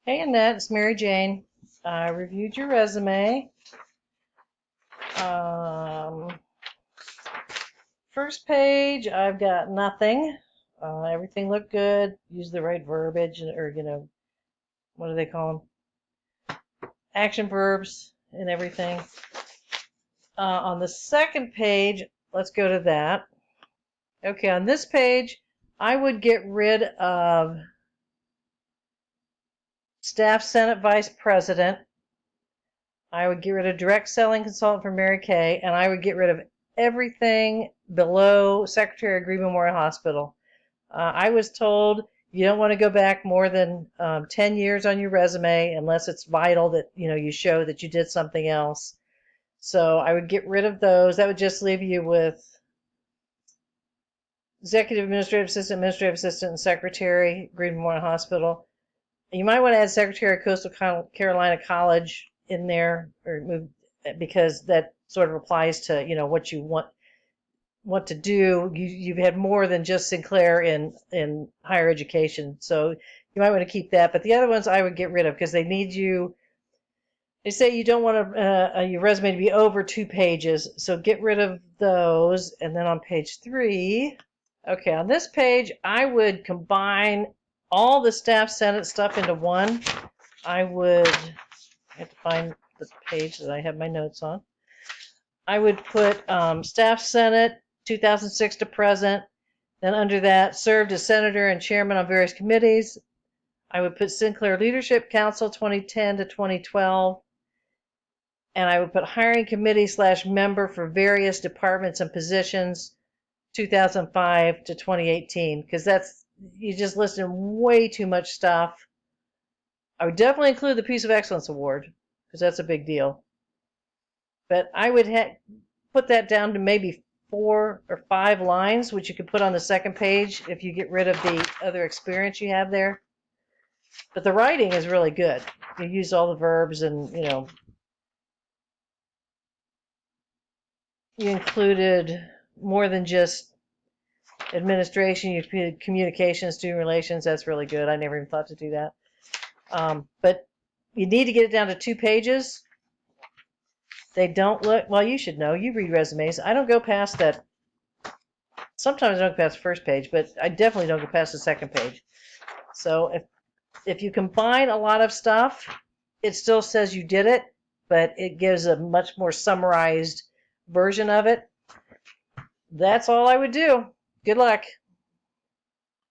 Hey Annette, it's Mary Jane. I reviewed your resume. Um, First page, I've got nothing. Everything looked good. Use the right verbiage, or what do they call them? Action verbs and everything. On the second page, let's go to that. Okay, on this page, I would get rid of Staff Senate Vice President. I would get rid of direct selling consultant for Mary Kay, and I would get rid of everything below Secretary of Green Memorial Hospital. I was told you don't want to go back more than 10 years on your resume unless it's vital that you show that you did something else. So I would get rid of those. That would just leave you with Executive Administrative Assistant, and Secretary, Green Memorial Hospital. You might want to add Secretary of Coastal Carolina College in there, or move, because that sort of applies to what you want to do. You've had more than just Sinclair in higher education, so you might want to keep that. But the other ones I would get rid of because they need you. They say you don't want your resume to be over 2 pages, so get rid of those. And then on page 3, okay, on this page I would combine all the Staff Senate stuff into one. I have to find the page that I have my notes on. I would put Staff Senate 2006 to present. Then under that, served as senator and chairman on various committees. I would put Sinclair Leadership Council 2010 to 2012. And I would put hiring committee / member for various departments and positions 2005 to 2018, because you just listed way too much stuff. I would definitely include the Peace of Excellence Award, because that's a big deal. But I would put that down to maybe 4 or 5 lines, which you could put on the second page if you get rid of the other experience you have there. But the writing is really good. You use all the verbs, and you included more than just administration. You included communications, student relations. That's really good. I never even thought to do that. But you need to get it down to 2 pages. They don't look, well, you should know. You read resumes. I don't go past that. Sometimes I don't go past the first page, but I definitely don't go past the second page. So if you combine a lot of stuff, it still says you did it, but it gives a much more summarized version of it. That's all I would do. Good luck.